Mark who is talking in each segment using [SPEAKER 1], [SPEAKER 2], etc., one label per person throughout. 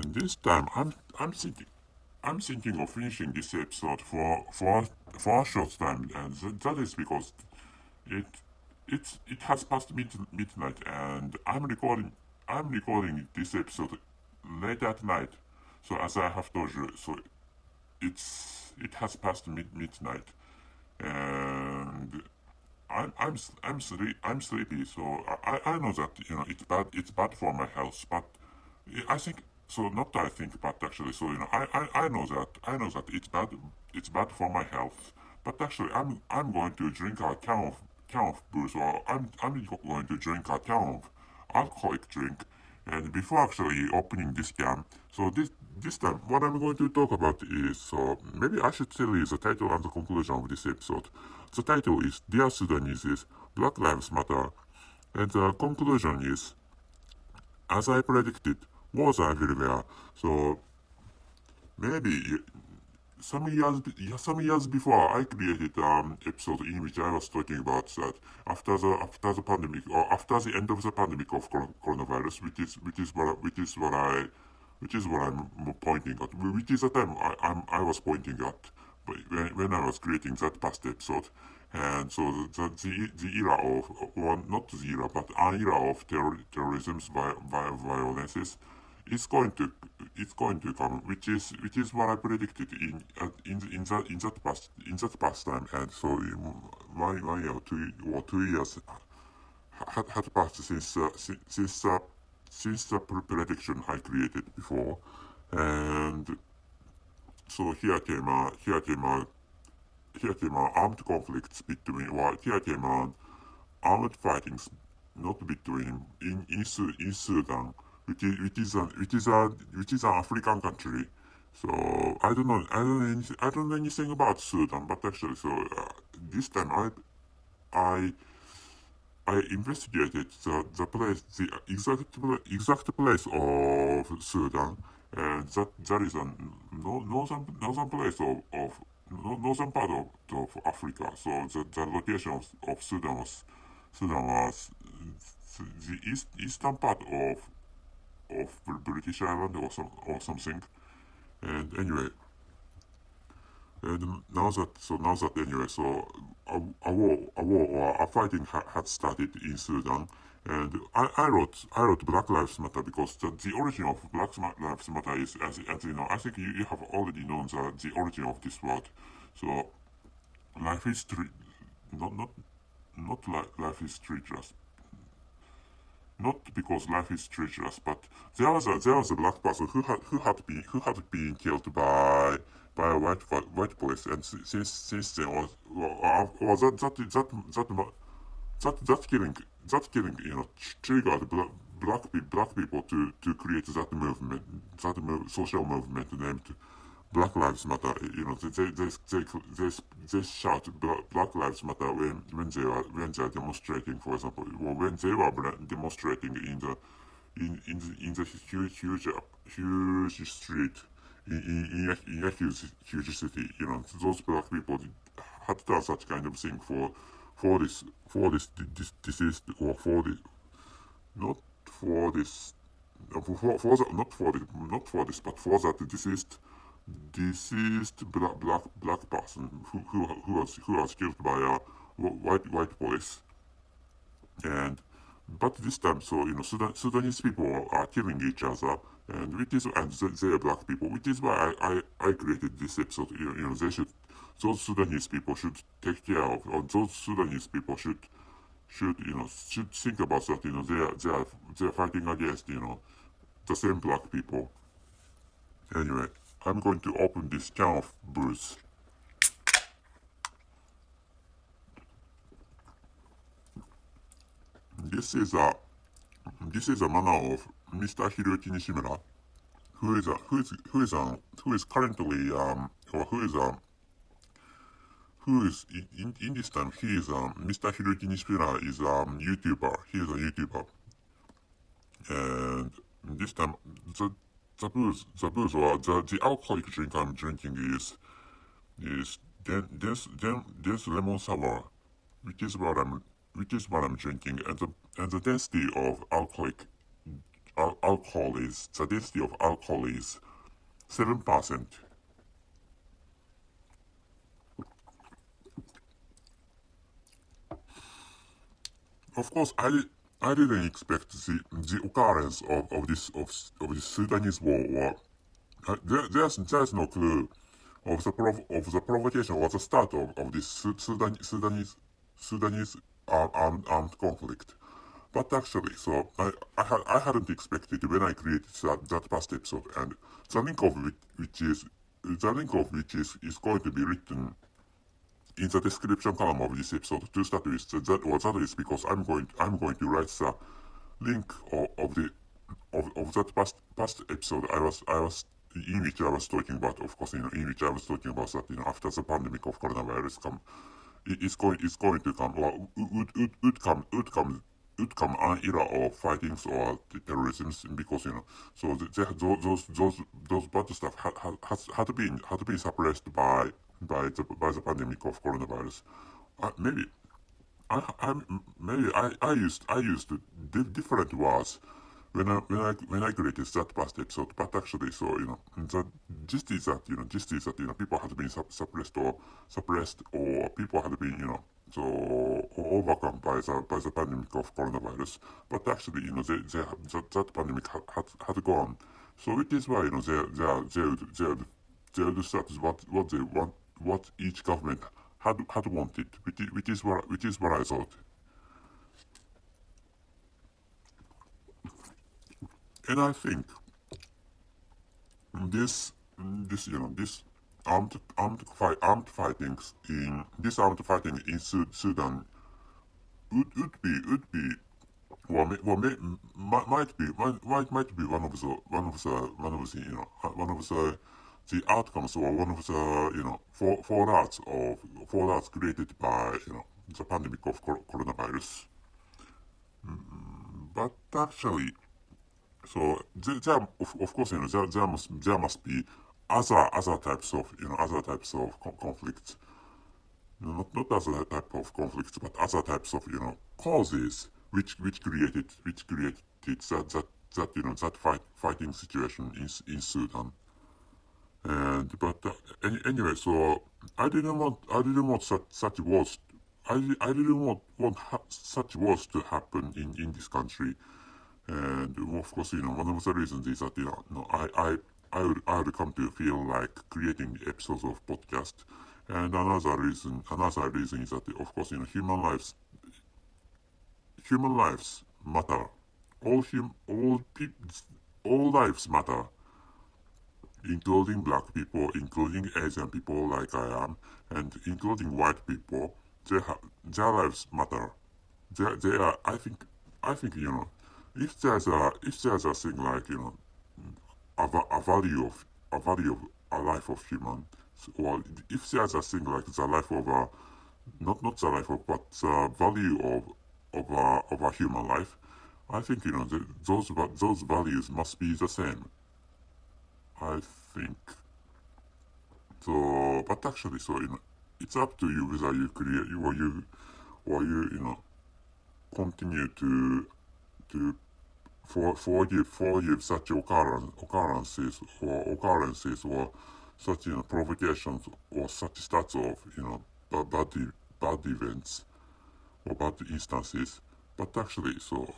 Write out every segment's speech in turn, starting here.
[SPEAKER 1] And this time, I'm thinking of finishing this episode for a short time, and that is because it it has passed midnight, and I'm recording this episode late at night. So as I have told you, so it has passed midnight, and I'm sleepy. So I know that it's bad for my health, but I think so. Not I think, but actually, so I know that it's bad for my health. But actually, I'm going to drink a can of booze, or I'm going to drink a can of alcoholic drink. And before actually opening this can, so this time, what I'm going to talk about is, so maybe I should tell you the title and the conclusion of this episode. The title is Dear Sudaneses, Black Lives Matter, and the conclusion is, as I predicted, wars are everywhere. So maybe some years before, I created an episode in which I was talking about that after the pandemic, or after the end of the pandemic of coronavirus, which is what I'm pointing at, which is the time I was pointing at when I was creating that past episode. And so the era of, well, not the era, but an era of terrorism's violences is going to come, which is what I predicted in that past time. And so 1 year or 2 years had passed since the prediction I created before. And so here came armed conflicts between, well, here came armed fightings, not between, in Sudan, which is an African country. So I don't know anything about Sudan, but actually, so this time I I investigated the exact place of Sudan, and that is a northern place of northern part of Africa. So the location of Sudan was the eastern part of British Island, or something. And anyway, and now that anyway, so a war or a fighting had started in Sudan. And I wrote Black Lives Matter because the origin of Black Lives Matter is, as you know, I think you have already known the origin of this word. So life is life is treacherous, not because life is treacherous, but there was a black person who had been killed by a white police, and since then was that killing triggered black people to create that movement, social movement named Black Lives Matter. They shout Black Lives Matter when they are demonstrating, for example, or when they were demonstrating in the huge street in a huge city. Those black people had done such kind of thing for this disease, or for the not for this not for this, but for that deceased black person who was killed by a white police. And but this time, so Sudanese people are killing each other, and they are black people, which is why I created this episode. Those Sudanese people should take care of, or those Sudanese people should think about that. They are fighting against the same black people. Anyway, I'm going to open this can of booze. This is a manner of Mr. Hiroki Nishimura, who is currently or who is in this time, he is Mr. Hiroki Nishimura is YouTuber. He is a YouTuber, and this time the booze or the alcoholic drink I'm drinking is dense lemon sour, which is what I'm drinking, and the density of alcohol is, the density of alcohol is 7%. Of course, I didn't expect the occurrence of this Sudanese war. There's no clue of the provocation or the start of this Sudanese armed conflict. But actually, so I hadn't expected when I created that past episode, and the link of which is going to be written in the description column of this episode to start with. That is because I'm going to write the link of that past episode I was in which I was talking about, of course, in which I was talking about that, after the pandemic of coronavirus it's going to come, or would come an era of fightings or terrorism, because so those bad stuff had been suppressed by the pandemic of coronavirus. Maybe I used different words when I created that past episode, but actually, so the gist is that people had been suppressed, or people had been so overcome by the pandemic of coronavirus. But actually, that pandemic had gone. So it is why they would start what they want, what each government had wanted, which is what I thought. And I think this armed fighting in Sudan would be might be one of the outcomes, or one of the fallouts created by the pandemic of coronavirus. But actually, so of course, there must be other types of conflicts. Not other type of conflicts, but other types of causes which created that fighting situation in Sudan. And but anyway, so I didn't want such wars. I didn't want such wars to happen in this country. And of course, one of the reasons is that no, I would come to feel like creating episodes of podcast. And another reason is that, of course, human lives matter. All lives matter, including black people, including Asian people like I am, and including white people. Their lives matter. They are. I think if there's a thing like a value of a life of human, or if there's a thing like the life of a not the life of, but the value of a human life, I think those values must be the same. I think so. But actually, so it's up to you whether you create or you continue to forgive such occurrences or such provocations, or such starts of bad events or bad instances. But actually, so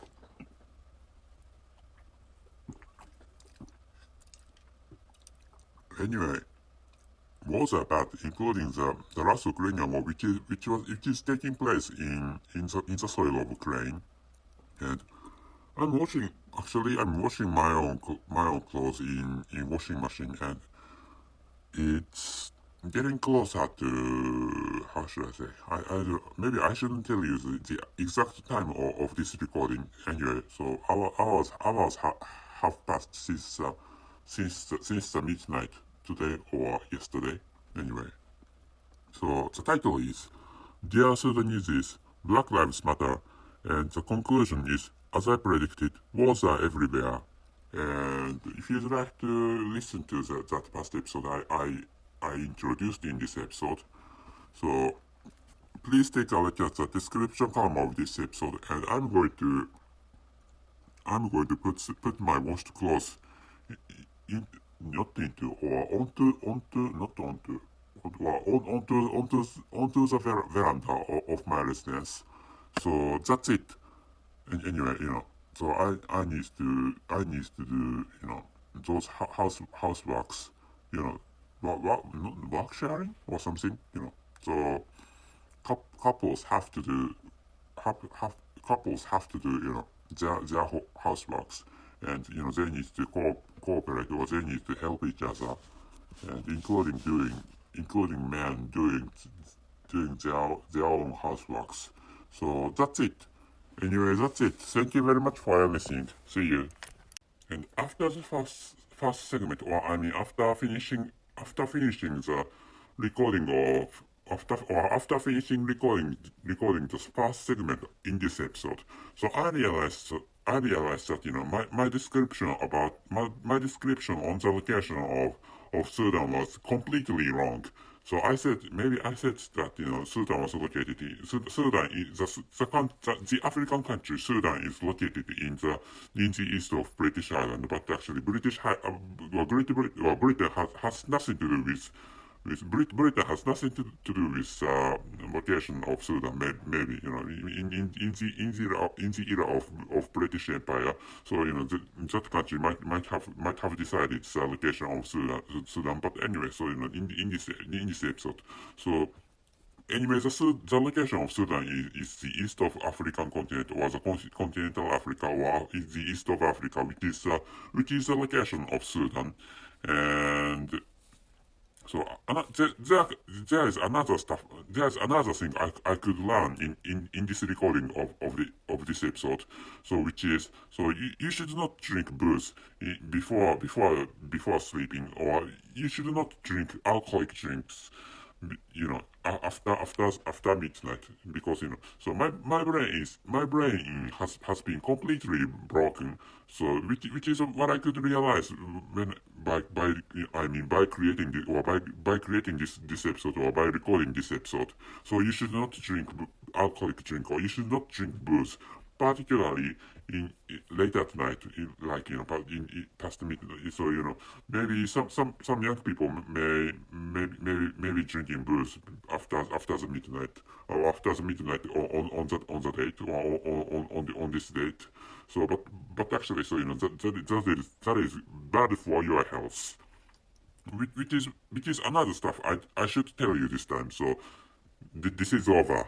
[SPEAKER 1] anyway, wars are bad, including the last Ukrainian war, which is taking place in the soil of Ukraine. And I'm washing my own clothes in washing machine, and it's getting closer to, how should I say, maybe I shouldn't tell you the exact time of this recording. Anyway, so hours have passed since the midnight today or yesterday. Anyway, so the title is Dear Sudaneses, Black Lives Matter, and the conclusion is, as I predicted, wars are everywhere. And if you'd like to listen to that past episode I introduced in this episode, so please take a look at the description column of this episode, and I'm going to put my washed clothes in, not into or onto not onto onto the veranda of my residence. So that's it. And anyway, so I need to do those houseworks, work sharing or something, So couples have to do have couples have to do their houseworks, and they need to cooperate, or they need to help each other, and including men doing their own houseworks. So that's it. Anyway, that's it. Thank you very much for listening. See you. And after the first segment, or I mean after finishing the recording of after finishing recording the first segment in this episode, so I realized that my description about my description on the location of Sudan was completely wrong. So I said that Sudan was located in Sudan is the African country Sudan is located in the east of British Island, but actually Britain has nothing to do Britain has nothing to do with location of Sudan. Maybe in the era of British Empire. So that country might have decided the location of Sudan. But anyway, so in this episode, so anyway, the location of Sudan is the east of African continent, or the continental Africa, or is the east of Africa, which is the location of Sudan. And so there is another stuff. There's another thing I could learn in this recording of this episode. So which is, so you should not drink booze before sleeping, or you should not drink alcoholic drinks after midnight, because so my brain has been completely broken. So which is what I could realize when by I mean by creating by creating this episode, or by recording this episode. So you should not drink alcoholic drink, or you should not drink booze, particularly late at night, like past midnight. So maybe some young people may be drinking booze after the midnight, or after the midnight, on the date, or on this date. So but actually, so that is bad for your health, which is another stuff I should tell you this time. So this is over.